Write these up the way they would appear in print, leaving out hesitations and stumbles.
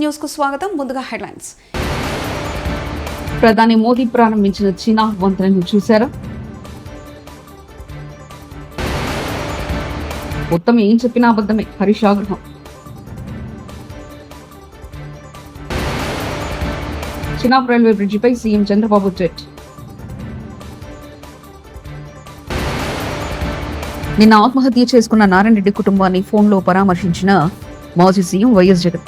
News కు స్వాగతం. ముందుగా హెడ్లైన్స్. ప్రధాని మోదీ ప్రారంభించిన చీనా వంతెనను చూశారా? మొత్తం ఏం చెప్పినా అబద్ధమే. హరీష్ ఆగ్రహం. చీనా రైల్వే బ్రిడ్జిపై సీఎం చంద్రబాబు ట్వీట్. నిన్న ఆత్మహత్య చేసుకున్న నారాయణ రెడ్డి కుటుంబాన్ని ఫోన్లో పరామర్శించిన మాజీ సీఎం వైఎస్ జగన్.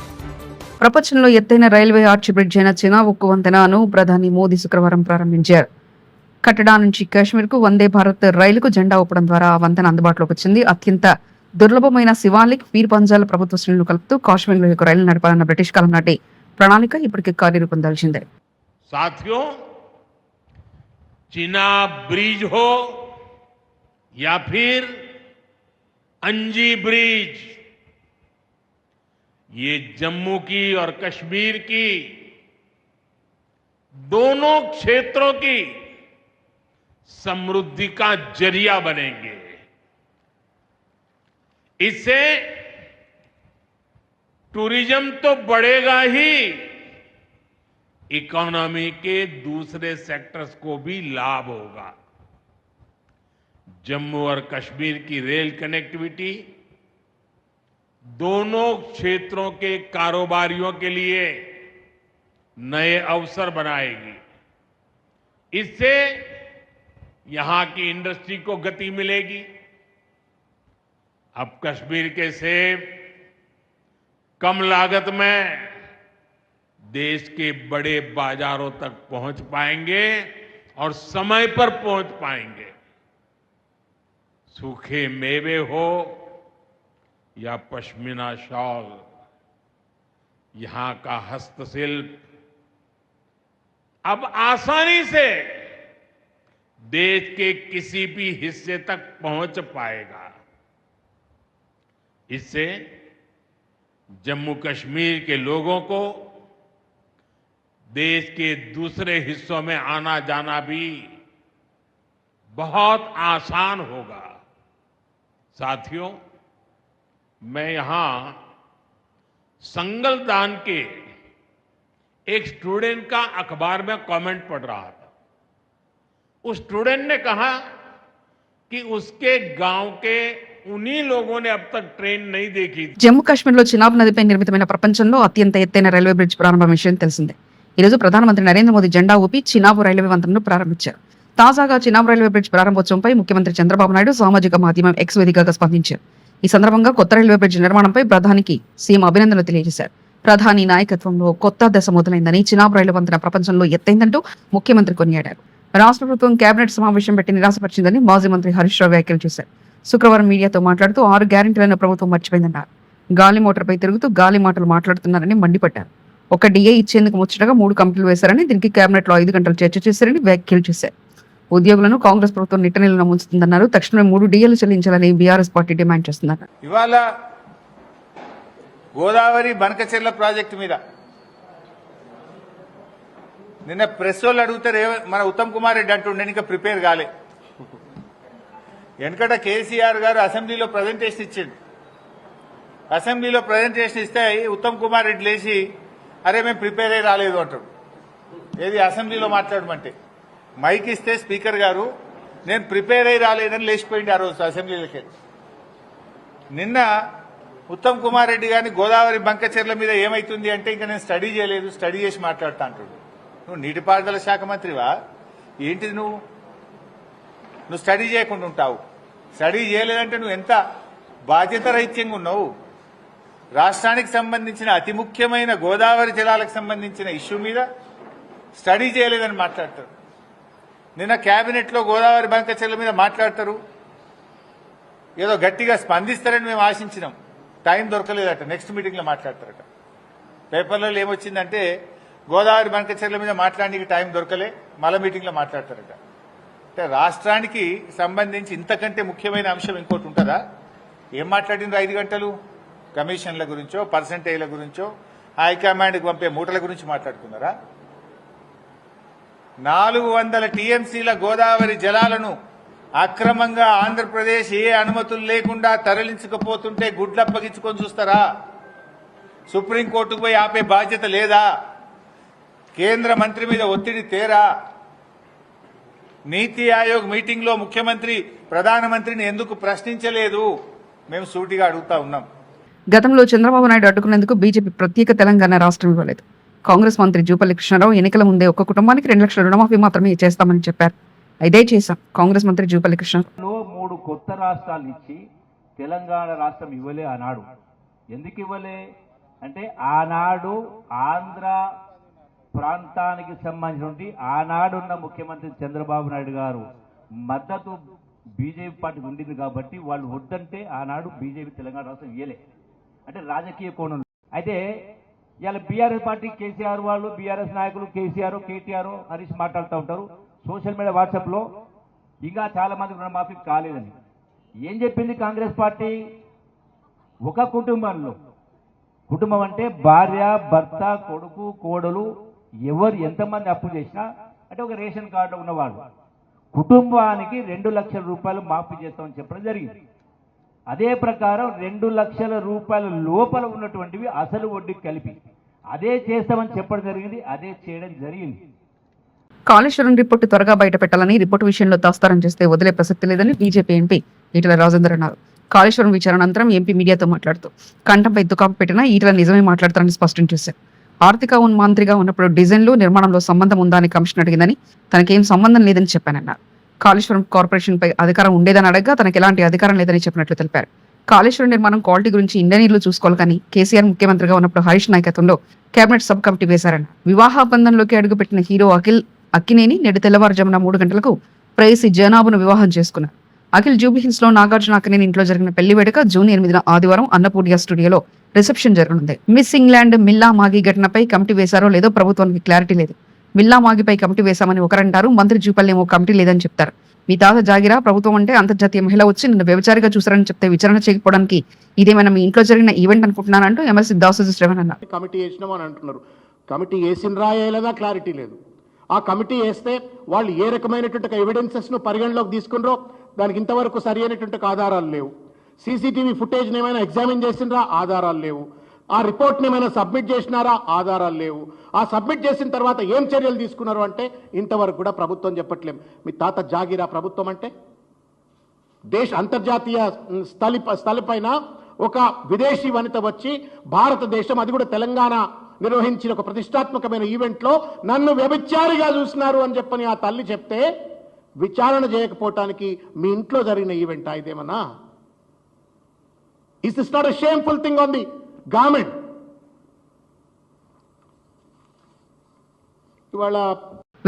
ప్రపంచంలో ఎత్తైన రైల్వే ఆర్చ్ బ్రిడ్జ్ అయిన చీనా ఉక్కు వంతెనను ప్రధాని మోదీ శుక్రవారం ప్రారంభించారు. కట్టడా నుంచి కాశ్మీర్ కు వందే భారత్ రైలుకు జెండా ఊపడం ద్వారా ఆ వంతెన అందుబాటులోకి వచ్చింది. అత్యంత దుర్లభమైన శివాలిక్ పీర్ పంజాల ప్రభుత్వ శ్రేణులు కలుపుతూ కాశ్మీర్ లో రైలు నడపాలన్న బ్రిటిష్ కాలం నాటి ప్రణాళిక ఇప్పటికే కార్యరూపం దాల్చింది. साथियों, चीना ब्रिज हो या फिर अंजी ब्रिज, ये जम्मू की और कश्मीर की दोनों क्षेत्रों की समृद्धि का जरिया बनेंगे. इससे टूरिज्म तो बढ़ेगा ही, इकोनॉमी के दूसरे सेक्टर्स को भी लाभ होगा. जम्मू और कश्मीर की रेल कनेक्टिविटी दोनों क्षेत्रों के कारोबारियों के लिए नए अवसर बनाएगी. इससे यहां की इंडस्ट्री को गति मिलेगी. अब कश्मीर के सेब कम लागत में देश के बड़े बाजारों तक पहुंच पाएंगे और समय पर पहुंच पाएंगे. सूखे मेवे हो या पश्मीना शॉल, यहां का हस्तशिल्प अब आसानी से देश के किसी भी हिस्से तक पहुंच पाएगा. इससे जम्मू कश्मीर के लोगों को देश के दूसरे हिस्सों में आना जाना भी बहुत आसान होगा. साथियों, मैं यहां संगलदान के एक स्टूडेंट का अखबार में कमेंट पढ़ रहा था. उस स्टूडेंट ने कहा कि उसके गांव के उन्हीं लोगों ने अब तक ट्रेन नहीं देखी. జమ్మూ కాశ్మీర్లో చినాబ్ నదిపై నిర్మితమైన ప్రపంచంలో అత్యంత ఎత్తైన రైల్వే బ్రిడ్జ్ ప్రారంభం విషయం తెలిసిందే. ఈ రోజు ప్రధానమంత్రి నరేంద్ర మోదీ జెండా ఊపి చినాబ్ రైల్వే వంతెనను ప్రారంభించారు. తాజాగా చినాబ్ రైల్వే బ్రిడ్జ్ ప్రారంభోత్సవంపై ముఖ్యమంత్రి చంద్రబాబు నాయుడు సామాజిక మాధ్యమం ఎక్స్ వేదికగా స్పందించారు. ఈ సందర్భంగా కొత్త రైల్వే బ్రిడ్జ్ నిర్మాణంపై ప్రధానికి సీఎం అభినందనలు తెలియజేశారు. ప్రధాని నాయకత్వంలో కొత్త దశ మొదలైందని, చినాబ్ రైలు వంతెన ప్రపంచంలో ఎత్తైందంటూ ముఖ్యమంత్రి కొనియాడారు. రాష్ట్ర ప్రభుత్వం కేబినెట్ సమావేశం పెట్టి నిరాశపరిచిందని మాజీ మంత్రి హరీష్ రావు వ్యాఖ్యలు చేశారు. శుక్రవారం మీడియాతో మాట్లాడుతూ 6 గ్యారెంటీలను ప్రభుత్వం మర్చిపోయిందన్నారు. గాలి మోటార్పై తిరుగుతూ గాలి మాటలు మాట్లాడుతున్నారని మండిపడ్డారు. ఒక డిఏ ఇచ్చేందుకు ముచ్చటగా 3 కమిటీలు వేశారని, దీనికి కేబినెట్ లో 5 గంటలు చర్చ చేశారని వ్యాఖ్యలు చేశారు. ఉద్యోగులను కాంగ్రెస్ ప్రభుత్వం నిట్టనిలున ముంచుతుందన్నారు. తక్షణమే 3 డిఏలు చెల్లించాలని బీఆర్ఎస్ పార్టీ డిమాండ్ చేస్తున్నారు. ఇవాళ గోదావరి బనకచెర్ల ప్రాజెక్టు మీద నిన్న ప్రెస్ వాళ్ళు అడుగుతారు, మన ఉత్తమ్ కుమార్ రెడ్డి అంటుండే ఇంకా ప్రిపేర్ కాలే. వెనకట కేసీఆర్ గారు అసెంబ్లీలో ప్రజెంటేషన్ ఇచ్చిండు. అసెంబ్లీలో ప్రజెంటేషన్ ఇస్తే ఉత్తమ్ కుమార్ రెడ్డి లేచి అరే మేము ప్రిపేర్ అయ్యి రాలేదు అంటాడు. ఏది అసెంబ్లీలో మాట్లాడమంటే మైక్ ఇస్తే స్పీకర్ గారు నేను ప్రిపేర్ అయ్యి రాలేదని లేచిపోయింది ఆ రోజు అసెంబ్లీలోకి. నిన్న ఉత్తమ్ కుమార్ రెడ్డి గారిని గోదావరి బంకచెర్ల మీద ఏమైతుంది అంటే ఇంకా నేను స్టడీ చేయలేదు, స్టడీ చేసి మాట్లాడుతా అంటాడు. నువ్వు నీటిపారుదల శాఖ మంత్రివా ఏంటిది? నువ్వు స్టడీ చేయకుండా ఉంటావు. స్టడీ చేయలేదంటే నువ్వు ఎంత బాధ్యత రహిత్యంగా ఉన్నావు. రాష్ట్రానికి సంబంధించిన అతి ముఖ్యమైన గోదావరి జలాలకు సంబంధించిన ఇష్యూ మీద స్టడీ చేయలేదని మాట్లాడతారు. నిన్న కేబినెట్ లో గోదావరి బంకచెర్ల మీద మాట్లాడతారు. ఏదో గట్టిగా స్పందిస్తారని మేము ఆశించినాం. టైం దొరకలేదట. నెక్స్ట్ మీటింగ్ లో మాట్లాడతారట. పేపర్లలో ఏమొచ్చిందంటే గోదావరి బంకచెర్ల మీద మాట్లాడడానికి టైం దొరకలే, మళ్ళా మీటింగ్ లో మాట్లాడతారట. అంటే రాష్ట్రానికి సంబంధించి ఇంతకంటే ముఖ్యమైన అంశం ఇంకోటి ఉంటుందా? ఏం మాట్లాడినరు 5 గంటలు? కమిషన్ల గురించో, పర్సంటేజ్ల గురించో, హైకమాండ్కి పంపే మూటల గురించి మాట్లాడుకున్నారా? 400 టీఎంసీల గోదావరి జలాలను అక్రమంగా ఆంధ్రప్రదేశ్ ఏ అనుమతులు లేకుండా తరలించకపోతుంటే గుడ్లప్పగించుకొని చూస్తారా? సుప్రీంకోర్టుకు పోయి ఆపే బాధ్యత లేదా? కేంద్ర మంత్రి మీద ఒత్తిడి తేరా? నీతి ఆయోగ్ మీటింగ్ లో ముఖ్యమంత్రి ప్రధానమంత్రిని ఎందుకు ప్రశ్నించలేదు? మేము సూటిగా అడుగుతా ఉన్నాం. గతంలో చంద్రబాబు నాయుడు అడ్డుకునేందుకు బీజేపీ ప్రత్యేక తెలంగాణ రాష్ట్రం ఇవ్వలేదు. కాంగ్రెస్ మంత్రి జూపల్లి కృష్ణారావు ఎన్నికల ముందే ఒక్క కుటుంబానికి 2 లక్షల రుణమాఫీ మాత్రమే చేస్తామని చెప్పారు. ఇదే చేశాం. కాంగ్రెస్ మంత్రి జూపల్లి కృష్ణారావు 3 కొత్త రాష్ట్రాలు ఇచ్చి తెలంగాణ రాష్ట్రం ఇవ్వలే ఆనాడు. ఎందుకు ఇవ్వలే అంటే ఆనాడు ఆంధ్ర ప్రాంతానికి సంబంధించినటువంటి ఆనాడున్న ముఖ్యమంత్రి చంద్రబాబు నాయుడు గారు మద్దతు బీజేపీ పార్టీకి ఉండింది కాబట్టి వాళ్ళు వద్దంటే ఆనాడు బీజేపీ తెలంగాణ రాష్ట్రం ఇయ్యలే. అంటే రాజకీయ కోణం. అయితే ఇవాళ బీఆర్ఎస్ పార్టీ కేసీఆర్ వాళ్ళు బీఆర్ఎస్ నాయకులు కేసీఆర్ కేటీఆర్ హరీష్ మాట్లాడుతూ ఉంటారు సోషల్ మీడియా వాట్సాప్ లో. ఇంకా చాలా మంది రుణమాఫీ కాలేదని ఏం చెప్పింది కాంగ్రెస్ పార్టీ? ఒక కుటుంబం అంటే భార్య భర్త కొడుకు కోడలు ఎవరు ఎంతమంది అప్పు చేసినా అంటే ఒక రేషన్ కార్డు ఉన్నవాళ్ళు కుటుంబానికి 2 లక్షల రూపాయలు మాఫీ చేస్తామని చెప్పడం జరిగింది. అదే ప్రకారం 2 లక్షల రూపాయల లోపల ఉన్నటువంటివి అసలు వడ్డీ కలిపి అదే చేస్తామని చెప్పడం జరిగింది. అదే చేయడం జరిగింది. కాళేశ్వరం రిపోర్టు త్వరగా బయట పెట్టాలని, రిపోర్టు విషయంలో తాస్తారం చేస్తే వదిలే ప్రసక్తి లేదని బీజేపీ ఎంపీ ఈటెల రాజేందర్ అన్నారు. కాళేశ్వరం విచారణ అనంతరం ఎంపీ మీడియాతో మాట్లాడుతూ కంఠంపై దుకాపు పెట్టినా ఈటెల నిజమే మాట్లాడతారని స్పష్టం చేశారు. ఆర్థిక మంత్రిగా ఉన్నప్పుడు డిజైన్లు నిర్మాణంలో సంబంధం ఉందా అని కమిషన్ అడిగిందని, తనకేం సంబంధం లేదని చెప్పానన్నారు. కాళేశ్వరం కార్పొరేషన్ పై అధికారం ఉండేదని అడగ్గా తనకు ఎలాంటి అధికారం లేదని చెప్పినట్లు తెలిపారు. కాళేశ్వరం నిర్మాణం క్వాలిటీ గురించి ఇంజనీర్లు చూసుకోవాలి కానీ కేసీఆర్ ముఖ్యమంత్రిగా ఉన్నప్పుడు హరీష్ నాయకత్వంలో కేబినెట్ సబ్ కమిటీ వేశారన్నారు. వివాహ బంధంలోకి అడుగుపెట్టిన హీరో అక్కినేని నేడు తెల్లవారుజామున 3 గంటలకు ప్రేయసి జనాబును వివాహం చేసుకున్నారు. అఖిల్ జూబ్లీహిల్స్ లో నాగార్జున అక్కినేని ఇంట్లో జరిగిన పెళ్లి వేడుక జూన్ 8న ఆదివారం అన్నపూర్య స్టూడియోలో రిసెప్షన్ జరగనుంది. మిస్ ఇంగ్లాండ్ మిల్లా మాగి ఘటనపై కమిటీ వేశారో లేదో ప్రభుత్వానికి క్లారిటీ లేదు. మిల్లా మాగిపై కమిటీ వేశామని ఒకరంటారు, మంత్రి జూపల్లి ఏమో కమిటీ లేదని చెప్తారు. మీ తాత జాగిరా ప్రభుత్వం అంటే అంతర్జాతీయ మహిళ వచ్చి నిన్ను వ్యభిచారిగా చూసారని చెప్తే విచారణ చేయకపోవడానికి ఇదేమైనా మీ ఇంట్లో జరిగిన ఈవెంట్ అనుకుంటున్నానంటూ ఎమ్మెల్సీ దాసోజు శ్రవణ్ అన్నారు. కమిటీ వేసినాం అని అంటున్నారు. కమిటీ వేసినరా వేయలేదా క్లారిటీ లేదు. ఆ కమిటీ వేస్తే వాళ్ళు ఏ రకమైనటువంటి ఎవిడెన్సెస్ ను పరిగణలోకి తీసుకున్నారో దానికి ఇంతవరకు సరి అయినటువంటి ఆధారాలు లేవు. సీసీటీవీ ఫుటేజ్ ఏమైనా ఎగ్జామిన్ చేసినరా? ఆధారాలు లేవు. ఆ రిపోర్ట్ని ఏమైనా సబ్మిట్ చేసినారా? ఆధారాలు లేవు. ఆ సబ్మిట్ చేసిన తర్వాత ఏం చర్యలు తీసుకున్నారు అంటే ఇంతవరకు కూడా ప్రభుత్వం చెప్పట్లేం. మీ తాత జాగిరా ప్రభుత్వం అంటే? అంతర్జాతీయ స్థలిపైన ఒక విదేశీ వనిత వచ్చి భారతదేశం, అది కూడా తెలంగాణ నిర్వహించిన ఒక ప్రతిష్టాత్మకమైన ఈవెంట్ లో నన్ను వ్యభిచారిగా చూసినారు అని చెప్పని ఆ తల్లి చెప్తే విచారణ చేయకపోవటానికి మీ ఇంట్లో జరిగిన ఈవెంట్ ఇదేమన్నా? Is this not a shameful thing on the government? ఇవాళ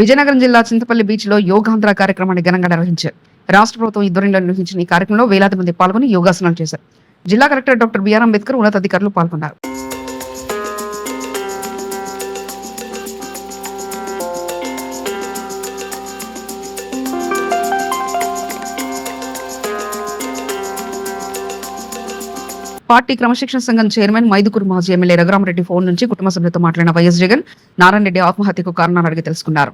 విజయనగరం జిల్లా చింతపల్లి బీచ్ లో యోగాంధ్ర కార్యక్రమాన్ని ఘనంగా నిర్వహించారు. రాష్ట్ర ప్రభుత్వం ఆధ్వర్యంలో నిర్వహించిన ఈ కార్యక్రమంలో వేలాది మంది పాల్గొని యోగాసనాలు చేశారు. జిల్లా కలెక్టర్ డాక్టర్ బిఆర్ అంబేద్కర్ ఉన్నతాధికారులు పాల్గొన్నారు. పార్టీ క్రమశిక్షణ సంఘం చైర్మన్ మైదుకూరు మాజీ ఎమ్మెల్యే రఘురామరెడ్డి ఫోన్ నుంచి కుటుంబ సభ్యులతో మాట్లాడిన వైఎస్ జగన్ నారాయణ రెడ్డి ఆత్మహత్యకు కారణాలు అడిగి తెలుసుకున్నారు.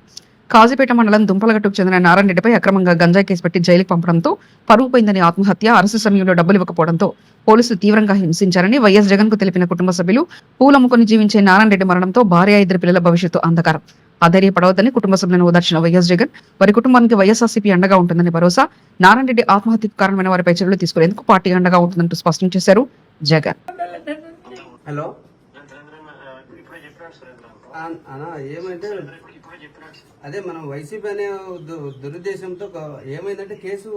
కాజీపేట మండలం దుంపలగట్టుకు చెందిన నారాయణ రెడ్డిపై అక్రమంగా గంజాయి కేసు పెట్టి జైలుకు పంపడంతో పరువు పోయిందని ఆత్మహత్య, అరెస్టు సమయంలో డబ్బులు ఇవ్వకపోవడంతో పోలీసులు తీవ్రంగా హింసించారని వైఎస్ జగన్ కు తెలిపిన కుటుంబ సభ్యులు పూలమ్ముకొని జీవించే నారాయణ రెడ్డి మరణంతో భార్య 2 పిల్లల భవిష్యత్తు అంధకారం. అధైర్యపడవద్దని కుటుంబ సభ్యులను ఓదార్చిన వైఎస్ జగన్ వారి కుటుంబానికి వైఎస్ఆర్సీపీ అండగా ఉంటుందని భరోసా, నారాయణ రెడ్డి ఆత్మహత్యకు కారణమైన వారిపై చర్యలు తీసుకునేందుకు పార్టీ అండగా ఉంటుందంటూ స్పష్టం చేశారు జగన్. హలో అన్నా, ఏమంటే అదే మనం వైసీపీ అనే దురుద్దేశంతో ఏమైందంటే కేసు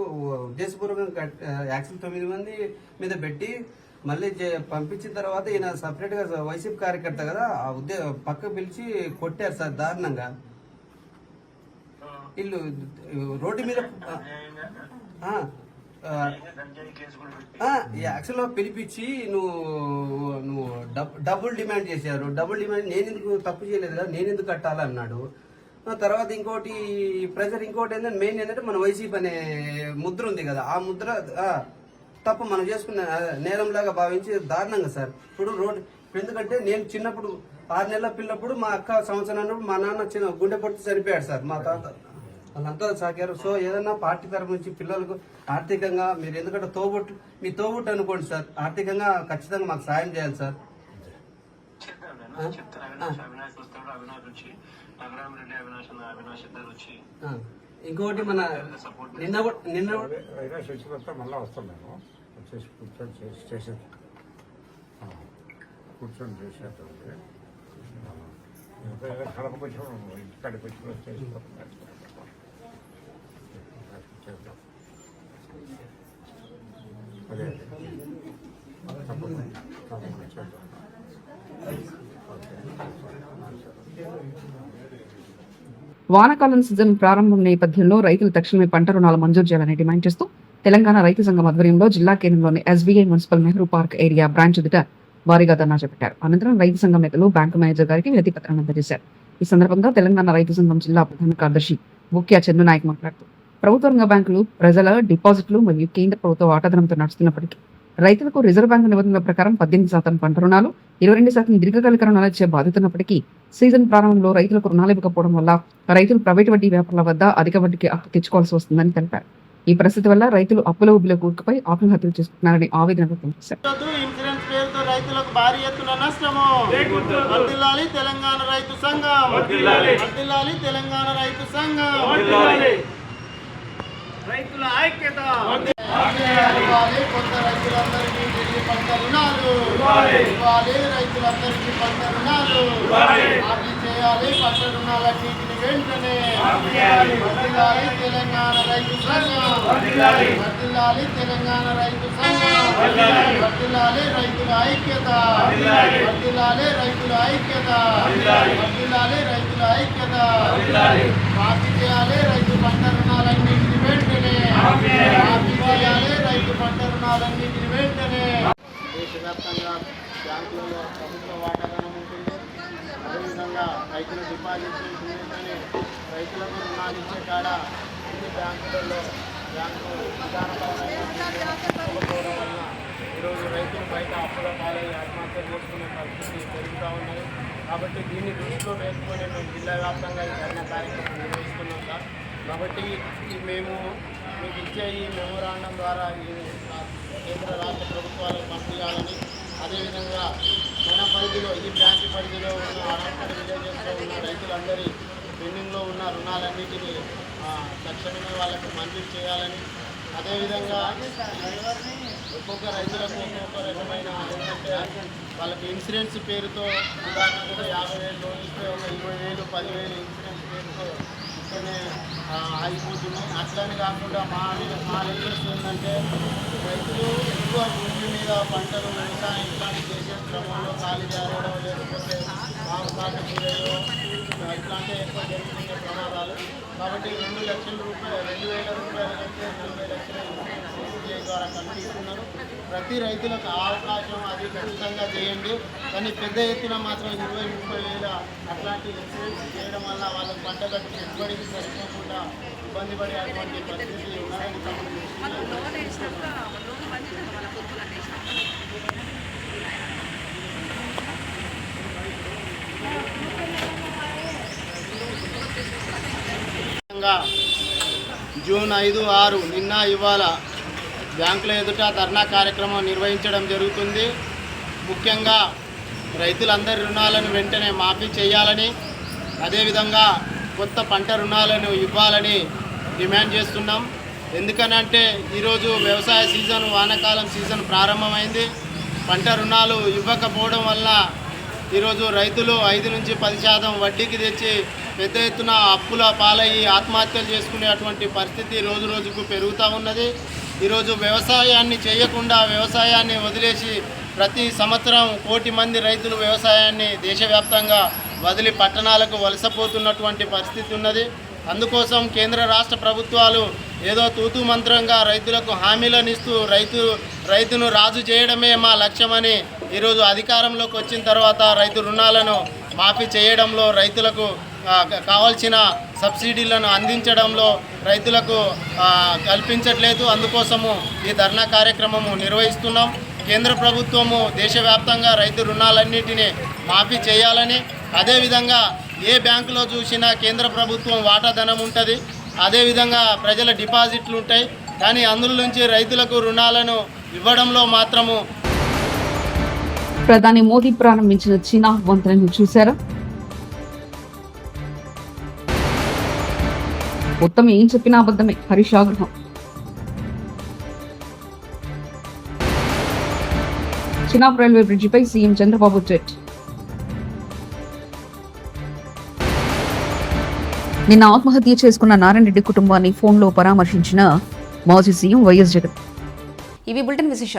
ఉద్దేశపూర్వకంగా యాక్చువల్ 9 మంది మీద పెట్టి మళ్ళీ పంపించిన తర్వాత ఈయన సపరేట్ గా వైసీపీ కార్యకర్త కదా పక్క పిలిచి కొట్టారు సార్ దారుణంగా. వీళ్ళు రోడ్డు మీద యాక్చువల్గా పిలిపించి నువ్వు డబ్బులు డిమాండ్ చేశారు. డబ్బులు డిమాండ్ నేను ఎందుకు తప్పు చేయలేదు కదా, నేను ఎందుకు కట్టాలన్నాడు. తర్వాత ఇంకోటి ప్రెజర్, ఇంకోటి ఏంటంటే మెయిన్ ఏంటంటే మన వైసీపీ అనే ముద్ర ఉంది కదా, ఆ ముద్ర తప్ప మనం చేసుకున్న నేరంలాగా భావించి దారుణంగా సార్. ఇప్పుడు రోడ్డు ఎందుకంటే నేను చిన్నప్పుడు 6 నెలల పిల్లప్పుడు మా అక్క సంవత్సరం మా నాన్న గుండె పొట్టు చనిపోయాడు సార్. మా తాత వాళ్ళంతా సాకారు. సో ఏదన్నా పార్టీ తరఫు నుంచి పిల్లలకు ఆర్థికంగా మీరు ఎందుకంటే మీ తోబుట్టు అనుకోండి సార్, ఆర్థికంగా ఖచ్చితంగా మాకు సాయం చేయాలి సార్. ఇంకోటి మన నిన్న మళ్ళీ వస్తాం మేము వచ్చేసి కూర్చొని చేసేటప్పుడు కడపకు వచ్చి ఇంటికాడికి వచ్చి చేస్తాం. అదే తప్పకుండా చేద్దాం. వానాకాలం సీజన్ ప్రారంభం నేపథ్యంలో రైతులు తక్షణమే పంట రుణాలు మంజూరు చేయాలని డిమాండ్ చేస్తూ తెలంగాణ రైతు సంఘం ఆధ్వర్యంలో జిల్లా కేంద్రంలోని SBI municipal Nehru park area branch ఎదుట భారీగా ధర్నా చేపట్టారు. అనంతరం రైతు సంఘం నేతలు బ్యాంకు మేనేజర్ గారికి వినతి పత్రాన్ని అందజేశారు. ఈ సందర్భంగా తెలంగాణ రైతు సంఘం జిల్లా ప్రధాన కార్యదర్శి బుక్యా చందు నాయక్ మాట్లాడుతూ ప్రభుత్వ రంగ బ్యాంకులు ప్రజల డిపాజిట్లు మరియు కేంద్ర ప్రభుత్వ వాటాధనంతో నడుస్తున్నప్పటికీ రైతులకు రిజర్వ్ బ్యాంకు నిబంధనల ప్రకారం 18% పంట రుణాలు, 22% దీర్ఘకాలిక రుణాలు ఇచ్చే బాధ్యత ఉన్నప్పటికీ సీజన్ ప్రారంభంలో రైతులకు రుణాలు ఇవ్వకపోవడం వల్ల రైతులు ప్రైవేటు వడ్డీ వ్యాపారుల వద్ద అధిక వడ్డీకి అప్పు తెచ్చుకోవాల్సి వస్తుందని తెలిపారు. ఈ పరిస్థితి వల్ల రైతులు అప్పుల ఉబ్బిలో కూరుకుపై ఆత్మహత్యలు చేసుకుంటున్నారని ఆవేదన వ్యక్తం చేశారు. ఇన్సూరెన్స్ పేరుతో రైతులకు భారీ ఎత్తున నష్టము. వర్ధిల్లాలి తెలంగాణ రైతు సంఘం, వర్ధిల్లాలి తెలంగాణ రైతు సంఘం, రైతుల ఐక్యత. కొత్త రైతులందరికీ తిరిగి పంట రుణాలు ఇవ్వాలి, రైతులందరికీ పంట రుణాలు మాఫీ చేయాలి, పంట రుణాలన్నింటిని వెంటనే. వర్ధిల్లాలి తెలంగాణ రైతు సంఘం, వర్ధిల్లాలి తెలంగాణ రైతు సంఘం, వర్ధిల్లాలి రైతుల ఐక్యత, వర్ధిల్లాలి రైతుల ఐక్యత, వర్ధిల్లాలి రైతుల ఐక్యత. మాఫీ చేయాలి రైతు పంట రుణాలన్నింటిని వెంటనే, మాఫీ చేయాలి రైతు పంట రుణాలన్నింటిని వెంటనే. దేశవ్యాప్తంగా బ్యాంకులలో ప్రభుత్వ వాటాదానం ఉంటుంది. అదేవిధంగా రైతుల డిపాజిట్లు ఉంటుందని రైతులకు రుణాలు ఇచ్చే కాడ అన్ని బ్యాంకులలో బ్యాంకు విధానపరమైన వలన ఈరోజు రైతులు బయట అప్పుల పాలై ఆత్మహత్య చేసుకునే పరిస్థితి పెరుగుతూ ఉన్నది. కాబట్టి దీన్ని దృష్టిలో వేసుకొని మేము జిల్లా వ్యాప్తంగా ఈ ధర్నా కార్యక్రమం నిర్వహిస్తున్నాం సార్. కాబట్టి మేము మీకు ఇచ్చే ఈ మెమోరాండం ద్వారా ఈ కేంద్ర రాష్ట్ర ప్రభుత్వాలకు పంపించాలని, అదేవిధంగా మన పరిధిలో ఈ బ్రాంచ్ పరిధిలో ఉన్న అనంతపురం విలేజెస్లో ఉన్న రైతులందరి పెండింగ్లో ఉన్న రుణాలన్నింటినీ తక్షణమే వాళ్ళకు మంజూరు చేయాలని, అదేవిధంగా ఒక్కొక్క రైతులకు ఒక్కొక్క రకమైన ఏంటంటే వాళ్ళకి ఇన్సూరెన్స్ పేరుతో ఉదాహరణకు 50,000 లోన్ ఇస్తే ఒక 20,000, 10,000 ఇన్సూరెన్స్ పేరుతో ఇస్తేనే ఆగిపోతున్నాయి. అట్లని కాకుండా మా రిక్వెస్ట్ ఏంటంటే రైతులు ఎక్కువ భూమి మీద పంటలు వ్యవసాయం ఇట్లాంటి చేసే క్రమంలో ఖాళీ జారడం, లేకపోతే పాము కాట కూరలో ఇట్లాంటి ఎక్కువ జరుగుతున్న ప్రమాదాలు. కాబట్టి 2,00,000 రూపాయలు, 2,000 రూపాయలు కంటే 40 లక్షల ఇన్సూరెన్స్ ద్వారా కల్పిస్తున్నారు. ప్రతి రైతులకు ఆ అవకాశం అది ఖచ్చితంగా చేయండి. కానీ పెద్ద ఎత్తున మాత్రం 20-30 అట్లాంటి ఇన్సూరెన్స్ చేయడం వల్ల వాళ్ళకి పంట కట్టి పెట్టుబడికి సరిపోకుండా ఇబ్బంది పడేటువంటి పరిస్థితి ఉన్నారని జూన్ 5, 6 నిన్న ఇవాళ బ్యాంకుల ఎదుట ధర్నా కార్యక్రమం నిర్వహించడం జరుగుతుంది. ముఖ్యంగా రైతులందరి రుణాలను వెంటనే మాఫీ చేయాలని, అదేవిధంగా కొత్త పంట రుణాలను ఇవ్వాలని డిమాండ్ చేస్తున్నాం. ఎందుకనంటే ఈరోజు వ్యవసాయ సీజన్, వానాకాలం సీజన్ ప్రారంభమైంది. పంట రుణాలు ఇవ్వకపోవడం వల్ల ఈరోజు రైతులు 5-10% వడ్డీకి తెచ్చి పెద్ద ఎత్తున అప్పుల పాలయ్యి ఆత్మహత్యలు చేసుకునేటువంటి పరిస్థితి రోజు రోజుకు పెరుగుతూ ఉన్నది. ఈరోజు వ్యవసాయాన్ని చేయకుండా వ్యవసాయాన్ని వదిలేసి ప్రతి సంవత్సరం 1 కోటి మంది రైతులు వ్యవసాయాన్ని దేశవ్యాప్తంగా వదిలి పట్టణాలకు వలసపోతున్నటువంటి పరిస్థితి ఉన్నది. అందుకోసం కేంద్ర రాష్ట్ర ప్రభుత్వాలు ఏదో తూతూ మంత్రంగా రైతులకు హామీలను ఇస్తూ రైతును రాజు చేయడమే మా లక్ష్యమని ఈరోజు అధికారంలోకి వచ్చిన తర్వాత రైతు రుణాలను మాఫీ చేయడంలో, రైతులకు కావాల్సిన సబ్సిడీలను అందించడంలో రైతులకు కల్పించట్లేదు. అందుకోసము ఈ ధర్నా కార్యక్రమము నిర్వహిస్తున్నాం. కేంద్ర ప్రభుత్వము దేశవ్యాప్తంగా రైతు రుణాలన్నింటినీ మాఫీ చేయాలని, అదేవిధంగా ఏ బ్యాంకులో చూసినా కేంద్ర ప్రభుత్వం వాటాధనం ఉంటుంది, అదేవిధంగా ప్రజల డిపాజిట్లు ఉంటాయి. కానీ అందులో నుంచి రైతులకు రుణాలను ఇవ్వడంలో మాత్రము ప్రధాని మోదీ ప్రారంభించిన చీనా వంతెనను చూశారా? మొత్తం ఏం చెప్పినా అబద్ధమే. హరీష్ ఆగ్రహం. చినాబ్ రైల్వే బ్రిడ్జిపై సీఎం చంద్రబాబు ట్వీట్. నిన్న ఆత్మహత్య చేసుకున్న నారాయణ రెడ్డి కుటుంబాన్ని ఫోన్లో పరామర్శించిన మాజీ సీఎం వైఎస్ జగన్. ఇవి బులెటిన్ విశేషాలు.